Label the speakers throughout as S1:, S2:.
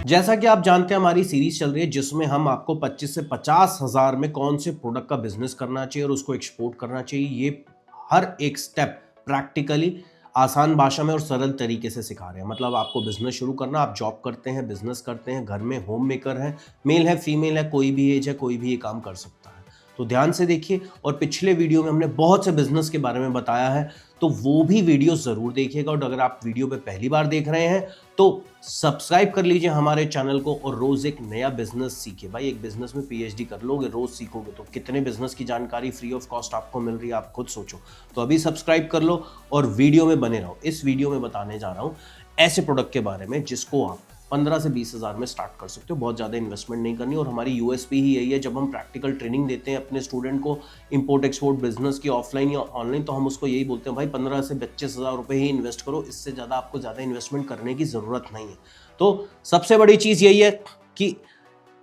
S1: जैसा कि आप जानते हैं हमारी सीरीज चल रही है जिसमें हम आपको 25 से 50 हज़ार में कौन से प्रोडक्ट का बिजनेस करना चाहिए और उसको एक्सपोर्ट करना चाहिए, ये हर एक स्टेप प्रैक्टिकली आसान भाषा में और सरल तरीके से सिखा रहे हैं। मतलब आपको बिजनेस शुरू करना, आप जॉब करते हैं, बिजनेस करते हैं, घर में होम मेकर हैं, मेल है फीमेल है, कोई भी एज है, कोई भी ये काम कर सकता है। तो ध्यान से देखिए, और पिछले वीडियो में हमने बहुत से बिजनेस के बारे में बताया है, तो वो भी वीडियो ज़रूर देखिएगा। और अगर आप वीडियो पे पहली बार देख रहे हैं तो सब्सक्राइब कर लीजिए हमारे चैनल को और रोज़ एक नया बिजनेस सीखिए। भाई, एक बिजनेस में पीएचडी कर लोगे, रोज़ सीखोगे तो कितने बिजनेस की जानकारी फ्री ऑफ कॉस्ट आपको मिल रही है, आप खुद सोचो। तो अभी सब्सक्राइब कर लो और वीडियो में बने रहो। इस वीडियो में बताने जा रहा हूँ ऐसे प्रोडक्ट के बारे में जिसको आप 15 से 20 हज़ार में स्टार्ट कर सकते हो। बहुत ज़्यादा इन्वेस्टमेंट नहीं करनी। और हमारी यूएसपी ही यही है, जब हम प्रैक्टिकल ट्रेनिंग देते हैं अपने स्टूडेंट को इंपोर्ट एक्सपोर्ट बिजनेस की ऑफलाइन या ऑनलाइन, तो हम उसको यही बोलते हैं, भाई 15 से 25 हज़ार रुपये ही इन्वेस्ट करो, इससे ज़्यादा आपको ज़्यादा इन्वेस्टमेंट करने की ज़रूरत नहीं है। तो सबसे बड़ी चीज़ यही है कि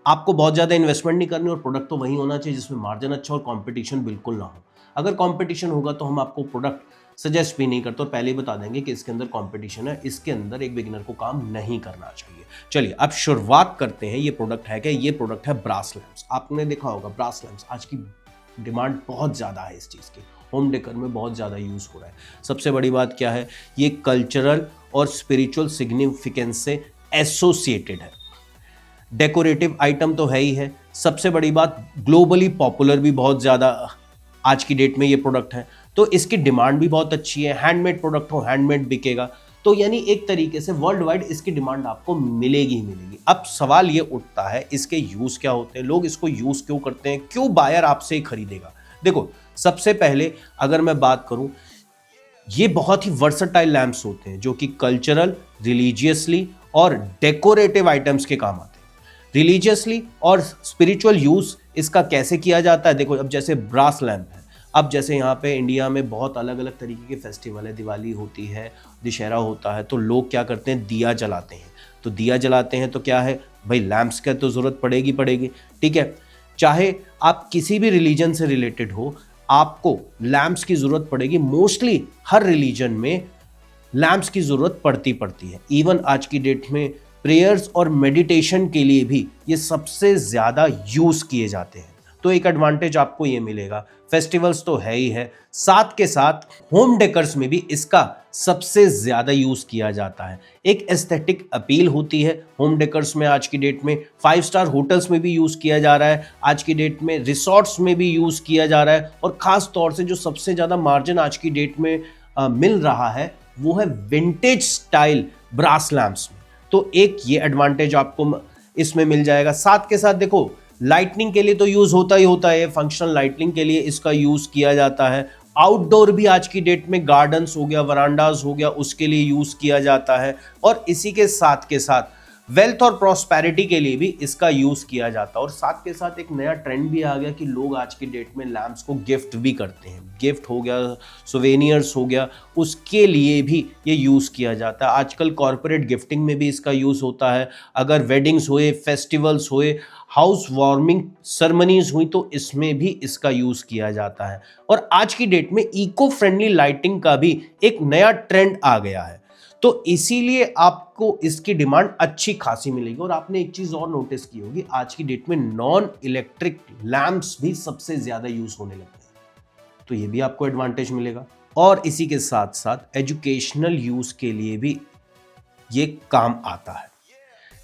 S1: आपको बहुत ज़्यादा इन्वेस्टमेंट नहीं करनी, और प्रोडक्ट तो वही होना चाहिए जिसमें मार्जिन अच्छा और कंपटीशन बिल्कुल ना हो। अगर कंपटीशन होगा तो हम आपको प्रोडक्ट सजेस्ट भी नहीं करते और पहले ही बता देंगे कि इसके अंदर कंपटीशन है, इसके अंदर एक बिगिनर को काम नहीं करना चाहिए। चलिए अब शुरुआत करते हैं। ये प्रोडक्ट है क्या? ये प्रोडक्ट है ब्रास लैंप्स। आपने देखा होगा ब्रास लैंप्स, आज की डिमांड बहुत ज़्यादा है इस चीज़ की, होम डेकर में बहुत ज़्यादा यूज़ हो रहा है। सबसे बड़ी बात क्या है, ये कल्चरल और स्पिरिचुअल सिग्निफिकेंस से एसोसिएटेड है। डेकोरेटिव आइटम तो है ही है, सबसे बड़ी बात ग्लोबली पॉपुलर भी बहुत ज़्यादा आज की डेट में ये प्रोडक्ट है, तो इसकी डिमांड भी बहुत अच्छी है। हैंडमेड प्रोडक्ट हो, हैंडमेड बिकेगा, तो यानी एक तरीके से वर्ल्ड वाइड इसकी डिमांड आपको मिलेगी ही मिलेगी। अब सवाल ये उठता है, इसके यूज़ क्या होते हैं, लोग इसको यूज़ क्यों करते हैं, क्यों बायर आपसे ही खरीदेगा? देखो, सबसे पहले अगर मैं बात करूं, ये बहुत ही वर्सटाइल लैंप्स होते हैं जो कि कल्चरल, रिलीजियसली और डेकोरेटिव आइटम्स के काम आते हैं। रिलीजियसली और स्पिरिचुअल यूज इसका कैसे किया जाता है? देखो, अब जैसे ब्रास लैंप है, अब जैसे यहाँ पे इंडिया में बहुत अलग अलग तरीके के फेस्टिवल है, दिवाली होती है, दशहरा होता है, तो लोग क्या करते हैं, दिया जलाते हैं। तो दिया जलाते हैं तो क्या है भाई, लैंप्स का तो ज़रूरत पड़ेगी, ठीक है। चाहे आप किसी भी रिलीजन से रिलेटेड हो, आपको लैंप्स की ज़रूरत पड़ेगी। मोस्टली हर रिलीजन में लैंप्स की ज़रूरत पड़ती है। इवन आज की डेट में प्रेयर्स और मेडिटेशन के लिए भी ये सबसे ज़्यादा यूज़ किए जाते हैं। तो एक एडवांटेज आपको ये मिलेगा, फेस्टिवल्स तो है ही है, साथ के साथ होम डेकर्स में भी इसका सबसे ज़्यादा यूज़ किया जाता है। एक एस्थेटिक अपील होती है होम डेकर्स में। आज की डेट में 5 स्टार होटल्स में भी यूज़ किया जा रहा है, आज की डेट में रिसोर्ट्स में भी यूज़ किया जा रहा है, और ख़ास तौर से जो सबसे ज़्यादा मार्जिन आज की डेट में मिल रहा है वो है विंटेज स्टाइल ब्रास लैंप्स में। तो एक ये एडवांटेज आपको इसमें मिल जाएगा। साथ के साथ देखो, लाइटनिंग के लिए तो यूज होता ही होता है, फंक्शनल लाइटनिंग के लिए इसका यूज किया जाता है। आउटडोर भी आज की डेट में गार्डन्स हो गया, वरांडाज हो गया, उसके लिए यूज किया जाता है। और इसी के साथ वेल्थ और प्रॉस्पेरिटी के लिए भी इसका यूज किया जाता है। और साथ के साथ एक नया ट्रेंड भी आ गया कि लोग आज की डेट में लैंप्स को गिफ्ट भी करते हैं। गिफ्ट हो गया, सोवेनियर्स हो गया, उसके लिए भी ये यूज किया जाता है। आजकल कॉर्पोरेट गिफ्टिंग में भी इसका यूज होता है। अगर वेडिंग्स हुए, फेस्टिवल्स हुए, हाउस वार्मिंग सेरेमनीज हुई, तो इसमें भी इसका यूज किया जाता है। और आज की डेट में इको फ्रेंडली लाइटिंग का भी एक नया ट्रेंड आ गया है, तो इसीलिए आपको इसकी डिमांड अच्छी खासी मिलेगी। और आपने एक चीज और नोटिस की होगी, आज की डेट में नॉन इलेक्ट्रिक लैंप्स भी सबसे ज्यादा यूज होने लगे हैं, तो ये भी आपको एडवांटेज मिलेगा। और इसी के साथ साथ एजुकेशनल यूज के लिए भी ये काम आता है।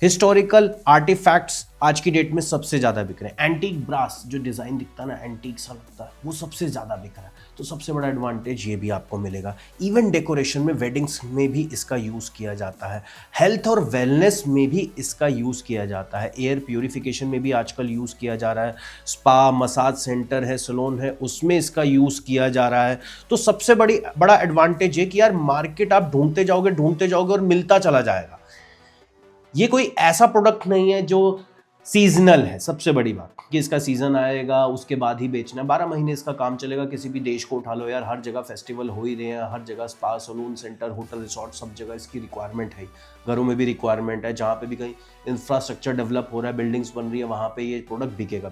S1: हिस्टोरिकल आर्टिफैक्ट्स आज की डेट में सबसे ज़्यादा बिक रहे हैं। एंटीक ब्रास, जो डिज़ाइन दिखता है ना, एंटीक सा लगता है, वो सबसे ज़्यादा बिक रहा है, तो सबसे बड़ा एडवांटेज ये भी आपको मिलेगा। इवन डेकोरेशन में, वेडिंग्स में भी इसका यूज़ किया जाता है। हेल्थ और वेलनेस में भी इसका यूज़ किया जाता है। एयर प्यूरिफिकेशन में भी आजकल यूज़ किया जा रहा है। स्पा, मसाज सेंटर है, सैलून है, उसमें इसका यूज़ किया जा रहा है। तो सबसे बड़ा एडवांटेज है कि यार मार्केट आप ढूंढते जाओगे और मिलता चला जाएगा। ये कोई ऐसा प्रोडक्ट नहीं है जो सीजनल है, सबसे बड़ी बात कि इसका सीजन आएगा उसके बाद ही बेचना है, 12 महीने इसका काम चलेगा। किसी भी देश को उठा लो यार, हर जगह फेस्टिवल हो ही रहे हैं, हर जगह spa salon centre hotel resort सब जगह इसकी रिक्वायरमेंट है। घरों में भी रिक्वायरमेंट है, जहाँ पे भी कहीं इंफ्रास्ट्रक्चर डेवलप हो रहा है, बिल्डिंग्स बन रही है, वहाँ पे ये प्रोडक्ट बिकेगा।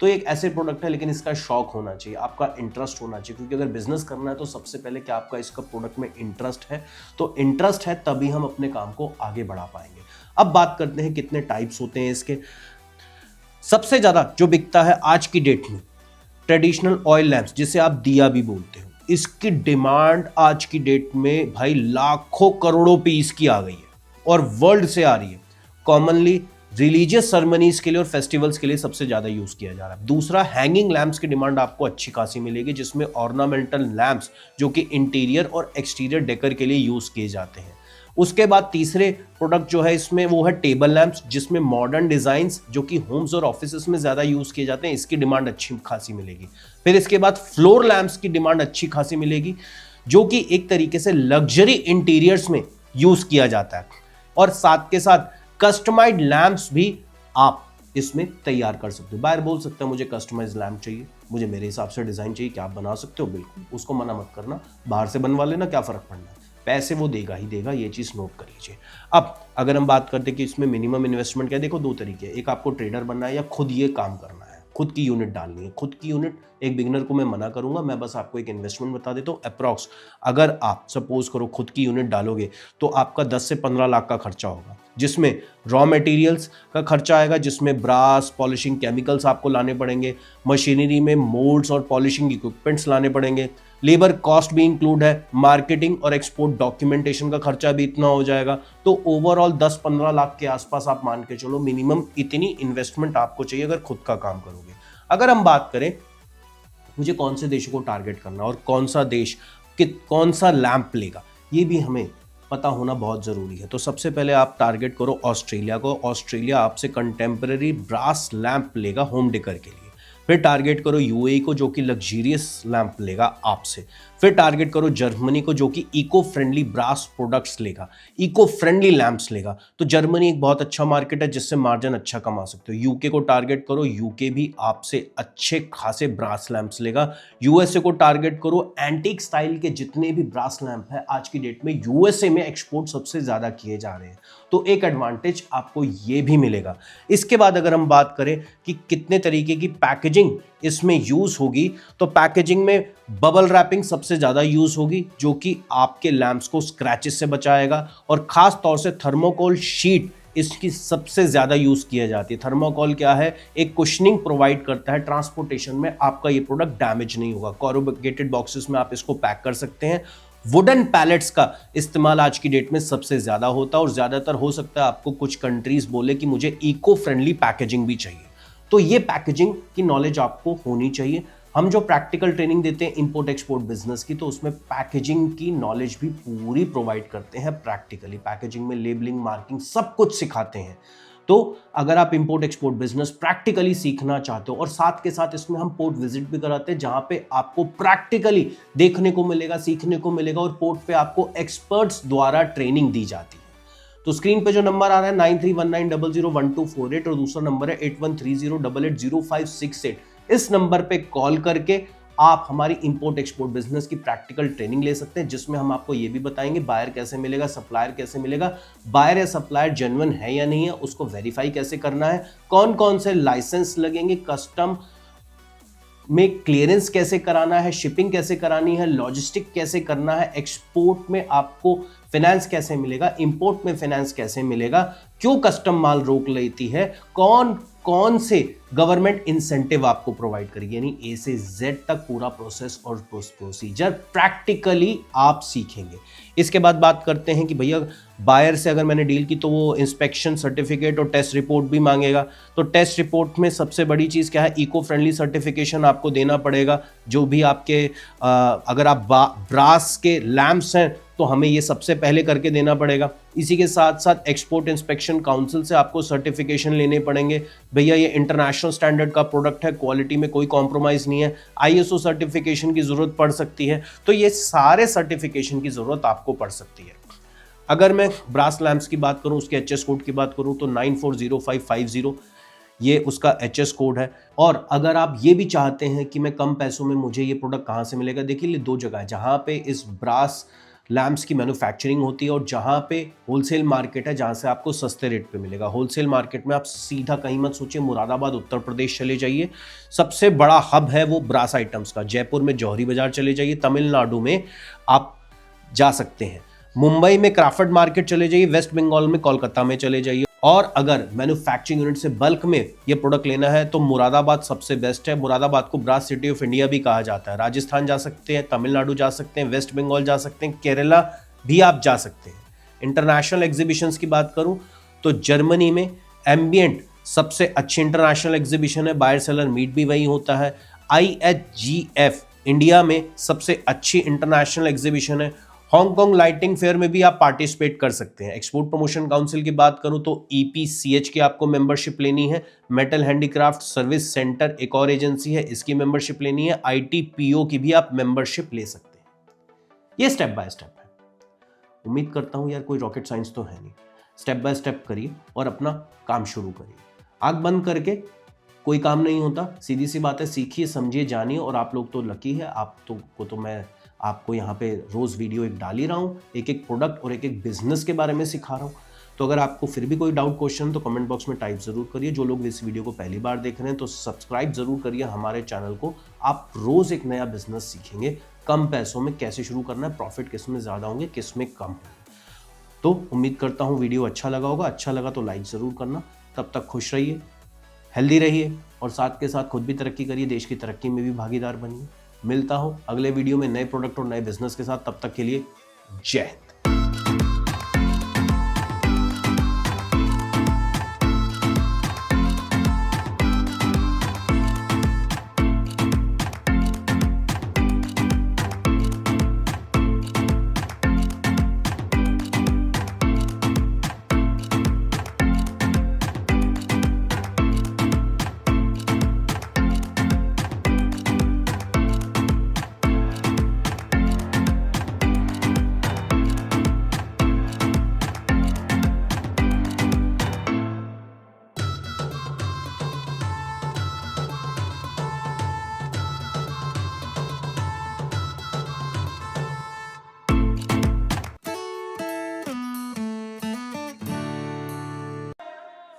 S1: तो एक ऐसे प्रोडक्ट है, लेकिन इसका शौक होना चाहिए, आपका इंटरेस्ट होना चाहिए, क्योंकि अगर बिजनेस करना है तो सबसे पहले क्या आपका इसका प्रोडक्ट में इंटरेस्ट है। तो इंटरेस्ट है तभी हम अपने काम को आगे बढ़ा पाएंगे। अब बात करते हैं कितने टाइप्स होते हैं इसके। सबसे ज्यादा जो बिकता है आज की डेट में ट्रेडिशनल ऑयल लैंप्स, जिसे आप दिया भी बोलते हो, इसकी डिमांड आज की डेट में भाई लाखों करोड़ों पीस की आ गई है और वर्ल्ड से आ रही है। कॉमनली रिलीजियस सेरेमनीज के लिए और फेस्टिवल्स के लिए सबसे ज्यादा यूज किया जा रहा है। दूसरा, हैंगिंग लैंप्स की डिमांड आपको अच्छी खासी मिलेगी, जिसमें ऑर्नामेंटल लैंप्स जो कि इंटीरियर और एक्सटीरियर डेकर के लिए यूज किए जाते हैं। उसके बाद तीसरे प्रोडक्ट जो है इसमें वो है टेबल लैंप्स, जिसमें मॉडर्न डिजाइन्स जो कि होम्स और ऑफिसेस में ज्यादा यूज किए जाते हैं, इसकी डिमांड अच्छी खासी मिलेगी। फिर इसके बाद फ्लोर लैंप्स की डिमांड अच्छी खासी मिलेगी, जो कि एक तरीके से लग्जरी इंटीरियर्स में यूज किया जाता है। और साथ के साथ कस्टमाइज्ड लैंप्स भी आप इसमें तैयार कर सकते हो। बायर बोल सकते हैं मुझे कस्टमाइज्ड लैंप चाहिए, मुझे मेरे हिसाब से डिजाइन चाहिए, क्या आप बना सकते हो? बिल्कुल, उसको मना मत करना, बाहर से बनवा लेना, क्या फर्क पड़ना है, पैसे वो देगा ही देगा, ये चीज नोट कर लीजिए। अब अगर हम बात करते हैं कि इसमें मिनिमम इन्वेस्टमेंट क्या है, देखो दो तरीके हैं, एक आपको ट्रेडर बनना है या खुद ये काम करना है, खुद की यूनिट डालनी है। खुद की यूनिट एक बिगिनर को मैं मना करूंगा, मैं बस आपको एक इन्वेस्टमेंट बता देता हूँ। अप्रॉक्स अगर आप सपोज करो खुद की यूनिट डालोगे तो आपका 10 से 15 लाख का खर्चा होगा, जिसमें रॉ मटेरियल्स का खर्चा आएगा, जिसमें ब्रास पॉलिशिंग केमिकल्स आपको लाने पड़ेंगे, मशीनरी में मोल्ड्स और पॉलिशिंग इक्विपमेंट्स लाने पड़ेंगे, लेबर कॉस्ट भी इंक्लूड है, मार्केटिंग और एक्सपोर्ट डॉक्यूमेंटेशन का खर्चा भी इतना हो जाएगा। तो ओवरऑल 10-15 लाख के आसपास आप मान के चलो मिनिमम इतनी इन्वेस्टमेंट आपको चाहिए अगर खुद का काम करोगे। अगर हम बात करें मुझे कौन से देशों को टारगेट करना और कौन सा देश कौन सा लैंप लेगा, ये भी हमें पता होना बहुत ज़रूरी है। तो सबसे पहले आप टारगेट करो ऑस्ट्रेलिया को। ऑस्ट्रेलिया आपसे कंटेम्पररी ब्रास लैंप लेगा होम डेकर के लिए। फिर टारगेट करो यूएई को, जो कि लग्जरियस लैंप लेगा आपसे। फिर टारगेट करो जर्मनी को, जो कि इको फ्रेंडली ब्रास प्रोडक्ट्स लेगा, इको फ्रेंडली लैंप्स लेगा। तो जर्मनी एक बहुत अच्छा मार्केट है जिससे मार्जिन अच्छा कमा सकते हो। यूके को टारगेट करो, यूके भी आपसे अच्छे खासे ब्रास लैंप्स लेगा। यूएसए को टारगेट करो, एंटीक स्टाइल के जितने भी ब्रास लैंप है आज की डेट में यूएसए में एक्सपोर्ट सबसे ज्यादा किए जा रहे हैं, तो एक एडवांटेज आपको ये भी मिलेगा। इसके बाद अगर हम बात करें कि कितने तरीके की पैकेजिंग इसमें यूज होगी, तो पैकेजिंग में बबल रैपिंग सबसे ज्यादा यूज होगी, जो कि आपके लैंप्स को स्क्रैचेस से बचाएगा। और खास तौर से थर्मोकोल शीट इसकी सबसे ज्यादा यूज किया जाती है। थर्मोकोल क्या है, एक कुशनिंग प्रोवाइड करता है, ट्रांसपोर्टेशन में आपका ये प्रोडक्ट डैमेज नहीं होगा। कोरुगेटेड बॉक्सेस में आप इसको पैक कर सकते हैं। वुडन पैलेट्स का इस्तेमाल आज की डेट में सबसे ज्यादा होता है, और ज्यादातर हो सकता है आपको कुछ कंट्रीज बोले कि मुझे इको फ्रेंडली पैकेजिंग भी चाहिए, तो ये पैकेजिंग की नॉलेज आपको होनी चाहिए। हम जो प्रैक्टिकल ट्रेनिंग देते हैं इंपोर्ट एक्सपोर्ट बिजनेस की, तो उसमें पैकेजिंग की नॉलेज भी पूरी प्रोवाइड करते हैं प्रैक्टिकली। पैकेजिंग में लेबलिंग, मार्किंग सब कुछ सिखाते हैं। तो अगर आप इंपोर्ट एक्सपोर्ट बिजनेस प्रैक्टिकली सीखना चाहते हो, और साथ के साथ इसमें हम पोर्ट विजिट भी कराते हैं, जहां पे आपको प्रैक्टिकली देखने को मिलेगा, सीखने को मिलेगा, और पोर्ट पे आपको एक्सपर्ट्स द्वारा ट्रेनिंग दी जाती है। तो स्क्रीन पे जो नंबर आ रहा है 9319001248 और दूसरा नंबर है 8130880568, इस नंबर पे कॉल करके आप हमारी इंपोर्ट एक्सपोर्ट बिजनेस की प्रैक्टिकल ट्रेनिंग ले सकते हैं, जिसमें हम आपको ये भी बताएंगे बायर कैसे मिलेगा, सप्लायर कैसे मिलेगा, बायर या सप्लायर जेन्युइन है या नहीं है, उसको वेरीफाई कैसे करना है, कौन कौन से लाइसेंस लगेंगे, कस्टम में क्लियरेंस कैसे कराना है, शिपिंग कैसे करानी है, लॉजिस्टिक कैसे करना है, एक्सपोर्ट में आपको फाइनेंस कैसे मिलेगा, इंपोर्ट में फाइनेंस कैसे मिलेगा, क्यों कस्टम माल रोक लेती है, कौन कौन से गवर्नमेंट इंसेंटिव आपको प्रोवाइड करेगी, यानी ए से जेड तक पूरा प्रोसेस और प्रोसीजर प्रैक्टिकली आप सीखेंगे। इसके बाद बात करते हैं कि भैया बायर से अगर मैंने डील की तो वो इंस्पेक्शन सर्टिफिकेट और टेस्ट रिपोर्ट भी मांगेगा। तो टेस्ट रिपोर्ट में सबसे बड़ी चीज़ क्या है, इको फ्रेंडली सर्टिफिकेशन आपको देना पड़ेगा। जो भी आपके अगर आप ब्रास के लैंप्स हैं तो हमें ये सबसे पहले करके देना पड़ेगा। इसी के साथ साथ एक्सपोर्ट इंस्पेक्शन काउंसिल से आपको सर्टिफिकेशन लेने पड़ेंगे, भैया ये इंटरनेशनल स्टैंडर्ड का प्रोडक्ट है, क्वालिटी में कोई कॉम्प्रोमाइज़ नहीं है। आईएसओ सर्टिफिकेशन की ज़रूरत पड़ सकती है, तो ये सारे सर्टिफिकेशन की ज़रूरत आपको पड़ सकती है। अगर मैं ब्रास लैंप्स की बात करूं, उसके एचएस कोड की बात करूं, तो 940550 ये उसका HS कोड है। और अगर आप ये भी चाहते हैं कि मैं कम पैसों में मुझे ये प्रोडक्ट कहाँ से मिलेगा, देखिए ये 2 जगह है जहाँ पे इस ब्रास लैम्प्स की मैन्युफैक्चरिंग होती है और जहाँ पे होलसेल मार्केट है जहाँ से आपको सस्ते रेट पे मिलेगा। होलसेल मार्केट में आप सीधा कहीं मत सोचिए, मुरादाबाद उत्तर प्रदेश चले जाइए, सबसे बड़ा हब है वो ब्रास आइटम्स का। जयपुर में जौहरी बाजार चले जाइए, तमिलनाडु में आप जा सकते हैं, मुंबई में क्राफर्ड मार्केट चले जाइए, वेस्ट बंगाल में कोलकाता में चले जाइए। और अगर मैन्युफैक्चरिंग यूनिट से बल्क में ये प्रोडक्ट लेना है तो मुरादाबाद सबसे बेस्ट है। मुरादाबाद को ब्रास सिटी ऑफ इंडिया भी कहा जाता है। राजस्थान जा सकते हैं, तमिलनाडु जा सकते हैं, वेस्ट बंगाल जा सकते हैं, केरला भी आप जा सकते हैं। इंटरनेशनल एग्जीबिशंस की बात करूं तो जर्मनी में एम्बिएंट सबसे अच्छी इंटरनेशनल एग्जीबिशन है, बायर सेलर मीट भी वहीं होता है। IHGF इंडिया में सबसे अच्छी इंटरनेशनल एग्जीबिशन है। हांगकांग लाइटिंग फेयर में भी आप पार्टिसिपेट कर सकते हैं। एक्सपोर्ट प्रमोशन काउंसिल की बात करूं तो EPCH की आपको मेंबरशिप लेनी है। मेटल हैंडीक्राफ्ट सर्विस सेंटर एक और एजेंसी है, इसकी मेंबरशिप लेनी है। ITPO की भी आप मेंबरशिप ले सकते हैं। ये स्टेप बाय स्टेप है। उम्मीद करता हूं यार कोई रॉकेट साइंस तो है नहीं, स्टेप बाय स्टेप करिए और अपना काम शुरू करिए। आंख बंद करके कोई काम नहीं होता, सीधी सी बात है, सीखिए समझिए जानिए। और आप लोग तो लकी है, आप तो मैं आपको यहाँ पे रोज़ वीडियो एक डाल ही रहा हूँ, एक एक प्रोडक्ट और एक एक बिजनेस के बारे में सिखा रहा हूँ। तो अगर आपको फिर भी कोई डाउट क्वेश्चन तो कमेंट बॉक्स में टाइप ज़रूर करिए। जो लोग इस वीडियो को पहली बार देख रहे हैं तो सब्सक्राइब ज़रूर करिए हमारे चैनल को। आप रोज़ एक नया बिजनेस सीखेंगे, कम पैसों में कैसे शुरू करना है, प्रॉफिट किस में ज़्यादा होंगे, किस में कम होंगे। तो उम्मीद करता हूँ वीडियो अच्छा लगा होगा। अच्छा लगा तो लाइक ज़रूर करना। तब तक खुश रहिए, हेल्दी रहिए और साथ के साथ खुद भी तरक्की करिए, देश की तरक्की में भी भागीदार बनिए। मिलता हूं अगले वीडियो में नए प्रोडक्ट और नए बिजनेस के साथ। तब तक के लिए जय हिंद।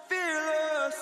S1: Fearless.